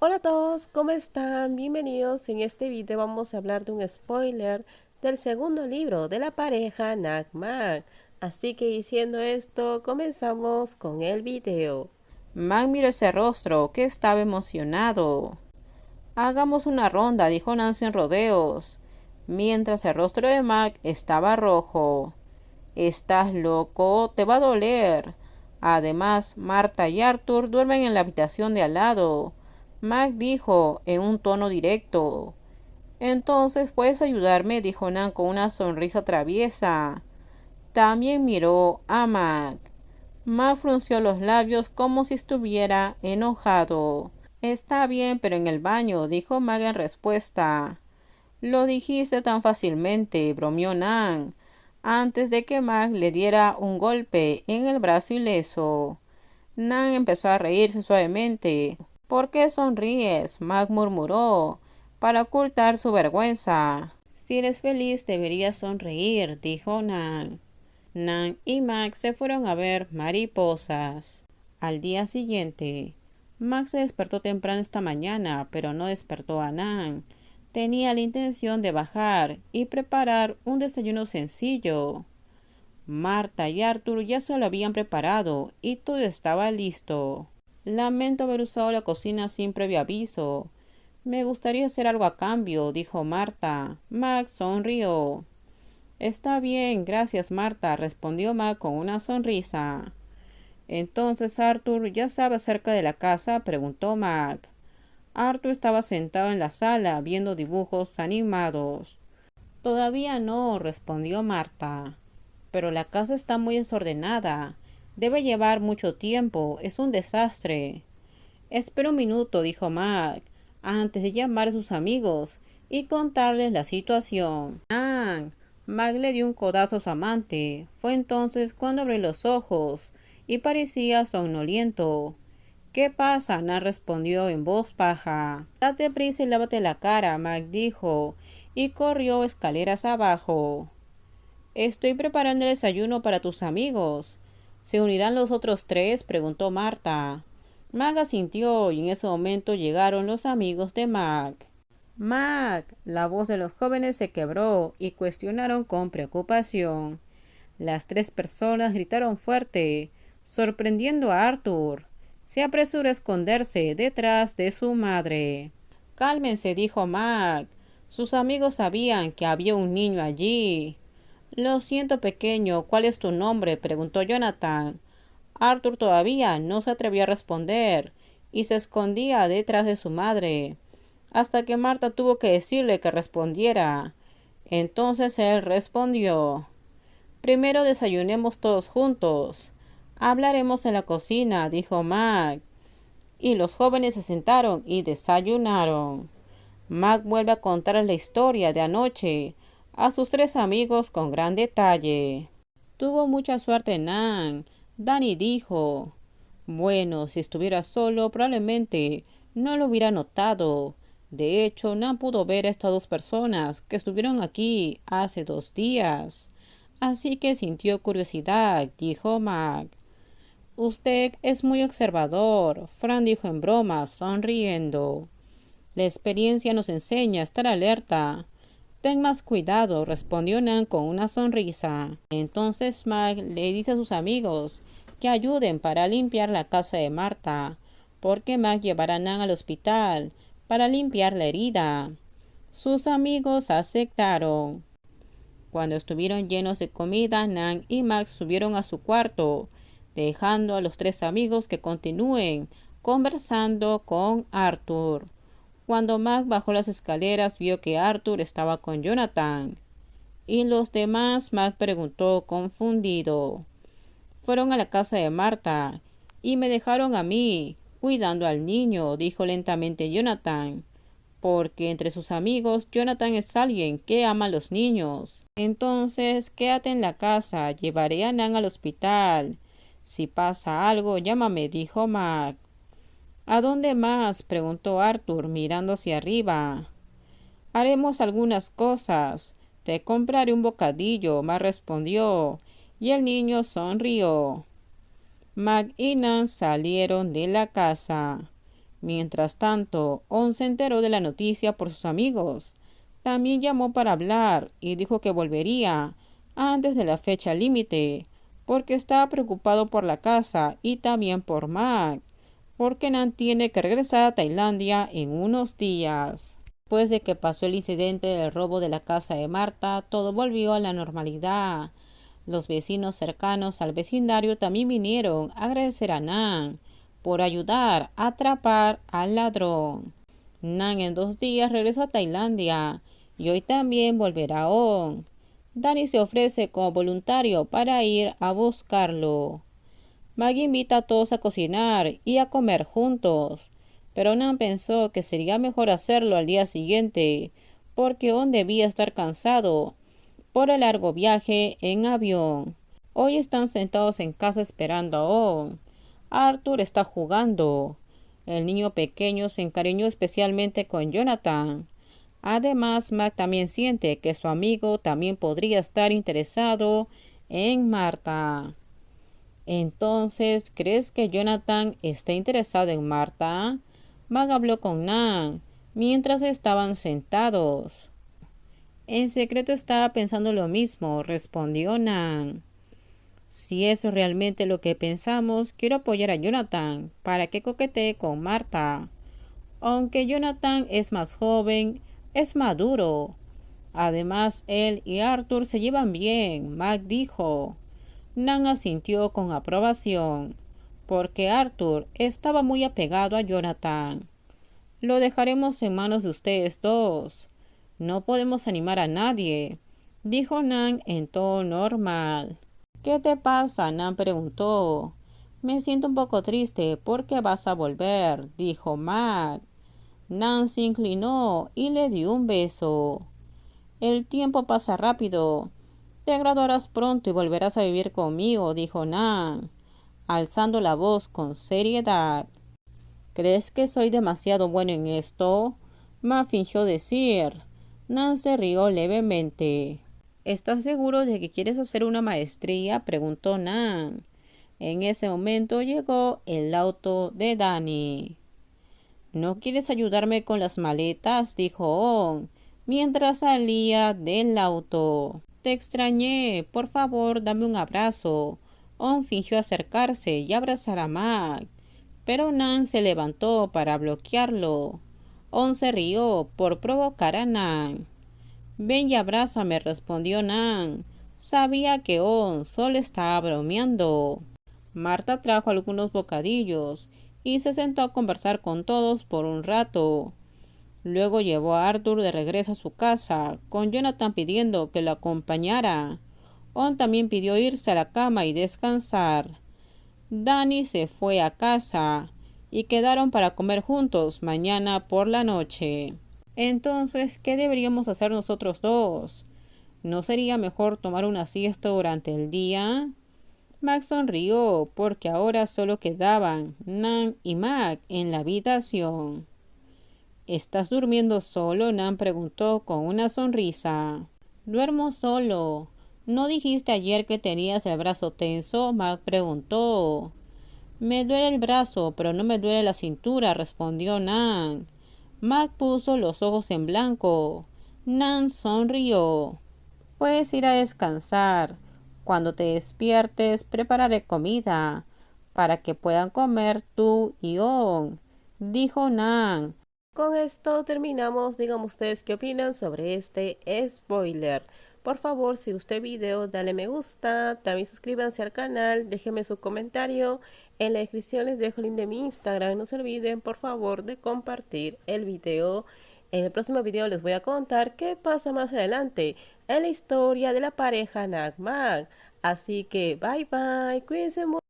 Hola a todos, ¿cómo están? Bienvenidos. En este video vamos a hablar de un spoiler del segundo libro de la pareja Nag-Mag. Así que diciendo esto, comenzamos con el video. Mac miró ese rostro, que estaba emocionado. Hagamos una ronda, dijo Nancy en rodeos, mientras el rostro de Mac estaba rojo. Estás loco, te va a doler. Además, Marta y Arthur duermen en la habitación de al lado. Mac dijo en un tono directo. Entonces puedes ayudarme, dijo Nan con una sonrisa traviesa. También miró a Mac. Mac frunció los labios como si estuviera enojado. Está bien, pero en el baño, dijo Mac en respuesta. Lo dijiste tan fácilmente, bromeó Nan, antes de que Mac le diera un golpe en el brazo ileso. Nan empezó a reírse suavemente. ¿Por qué sonríes? Mac murmuró, para ocultar su vergüenza. Si eres feliz, deberías sonreír, dijo Nan. Nan y Max se fueron a ver mariposas. Al día siguiente, Max se despertó temprano esta mañana, pero no despertó a Nan. Tenía la intención de bajar y preparar un desayuno sencillo. Marta y Arthur ya se lo habían preparado y todo estaba listo. Lamento haber usado la cocina sin previo aviso. Me gustaría hacer algo a cambio, dijo Marta. Max sonrió. Está bien, gracias Marta, respondió Mac con una sonrisa. Entonces Arthur ya sabe acerca de la casa, preguntó Mac. Arthur estaba sentado en la sala viendo dibujos animados. Todavía no, respondió Marta. Pero la casa está muy desordenada. Debe llevar mucho tiempo. Es un desastre. Espera un minuto, dijo Mac, antes de llamar a sus amigos y contarles la situación. Mac le dio un codazo a su amante. Fue entonces cuando abrió los ojos y parecía somnoliento. ¿Qué pasa? Nan respondió en voz baja. Date prisa y lávate la cara, Mac dijo, y corrió escaleras abajo. Estoy preparando el desayuno para tus amigos. ¿Se unirán los otros tres? Preguntó Marta. Mac asintió y en ese momento llegaron los amigos de Mac. Mac. La voz de los jóvenes se quebró y cuestionaron con preocupación. Las tres personas gritaron fuerte, sorprendiendo a Arthur. Se apresuró a esconderse detrás de su madre. Cálmense, dijo Mac. Sus amigos sabían que había un niño allí. Lo siento, pequeño. ¿Cuál es tu nombre? Preguntó Jonathan. Arthur todavía no se atrevió a responder y se escondía detrás de su madre, hasta que Marta tuvo que decirle que respondiera. Entonces él respondió. Primero desayunemos todos juntos. Hablaremos en la cocina, dijo Mac. Y los jóvenes se sentaron y desayunaron. Mac vuelve a contar la historia de anoche a sus tres amigos con gran detalle. Tuvo mucha suerte Nan. Danny dijo. Bueno, si estuviera solo, probablemente no lo hubiera notado. De hecho, Nan pudo ver a estas dos personas que estuvieron aquí hace 2 días. Así que sintió curiosidad, dijo Mac. Usted es muy observador, Fran dijo en broma, sonriendo. La experiencia nos enseña a estar alerta. Ten más cuidado, respondió Nan con una sonrisa. Entonces Mac le dice a sus amigos que ayuden para limpiar la casa de Marta, porque Mac llevará a Nan al hospital para limpiar la herida. Sus amigos aceptaron. Cuando estuvieron llenos de comida, Nan y Max subieron a su cuarto, dejando a los tres amigos que continúen conversando con Arthur. Cuando Mac bajó las escaleras, vio que Arthur estaba con Jonathan. ¿Y los demás? Mac preguntó confundido. Fueron a la casa de Marta y me dejaron a mí, cuidando al niño, dijo lentamente Jonathan, porque entre sus amigos Jonathan es alguien que ama a los niños. Entonces, quédate en la casa, llevaré a Nan al hospital. Si pasa algo, llámame, dijo Mac. ¿A dónde más? Preguntó Arthur, mirando hacia arriba. Haremos algunas cosas. Te compraré un bocadillo, Mac respondió, y el niño sonrió. Mac y Nan salieron de la casa. Mientras tanto, On se enteró de la noticia por sus amigos. También llamó para hablar y dijo que volvería antes de la fecha límite, porque estaba preocupado por la casa y también por Mac, porque Nan tiene que regresar a Tailandia en unos días. Después de que pasó el incidente del robo de la casa de Marta, todo volvió a la normalidad. Los vecinos cercanos al vecindario también vinieron a agradecer a Nan por ayudar a atrapar al ladrón. Nan en 2 días regresa a Tailandia y hoy también volverá a On. Danny se ofrece como voluntario para ir a buscarlo. Maggie invita a todos a cocinar y a comer juntos, pero Nan pensó que sería mejor hacerlo al día siguiente, porque On debía estar cansado por el largo viaje en avión. Hoy están sentados en casa esperando a On. Arthur está jugando. El niño pequeño se encariñó especialmente con Jonathan. Además, Mac también siente que su amigo también podría estar interesado en Marta. Entonces, ¿crees que Jonathan está interesado en Marta? Mac habló con Nan mientras estaban sentados. En secreto estaba pensando lo mismo, respondió Nan. Si eso es realmente lo que pensamos, quiero apoyar a Jonathan para que coquetee con Marta. Aunque Jonathan es más joven, es maduro. Además, él y Arthur se llevan bien, Mac dijo. Nan asintió con aprobación, porque Arthur estaba muy apegado a Jonathan. Lo dejaremos en manos de ustedes dos. No podemos animar a nadie, dijo Nan en tono normal. ¿Qué te pasa? Nan preguntó. Me siento un poco triste porque vas a volver, dijo Mac. Nan se inclinó y le dio un beso. El tiempo pasa rápido. Te graduarás pronto y volverás a vivir conmigo, dijo Nan, alzando la voz con seriedad. ¿Crees que soy demasiado bueno en esto? Ma fingió decir. Nan se rió levemente. ¿Estás seguro de que quieres hacer una maestría? Preguntó Nan. En ese momento llegó el auto de Danny. ¿No quieres ayudarme con las maletas? Dijo On, mientras salía del auto. Te extrañé. Por favor, dame un abrazo. On fingió acercarse y abrazar a Mac, pero Nan se levantó para bloquearlo. On se rió por provocar a Nan. Ven y abrázame, respondió Nan. Sabía que On solo estaba bromeando. Marta trajo algunos bocadillos y se sentó a conversar con todos por un rato. Luego llevó a Arthur de regreso a su casa, con Jonathan pidiendo que lo acompañara. On también pidió irse a la cama y descansar. Danny se fue a casa y quedaron para comer juntos mañana por la noche. Entonces, ¿qué deberíamos hacer nosotros dos? ¿No sería mejor tomar una siesta durante el día? Mac sonrió porque ahora solo quedaban Nan y Mac en la habitación. ¿Estás durmiendo solo? Nan preguntó con una sonrisa. Duermo solo. ¿No dijiste ayer que tenías el brazo tenso? Mac preguntó. Me duele el brazo, pero no me duele la cintura, respondió Nan. Mac puso los ojos en blanco. Nan sonrió. Puedes ir a descansar. Cuando te despiertes, prepararé comida para que puedan comer tú y On, dijo Nan. Con esto terminamos. Díganme ustedes qué opinan sobre este spoiler. Por favor, si gustó el video, dale me gusta. También suscríbanse al canal. Déjenme su comentario. En la descripción les dejo el link de mi Instagram. No se olviden, por favor, de compartir el video. En el próximo video les voy a contar qué pasa más adelante en la historia de la pareja Nag Mac. Así que bye bye. Cuídense mucho.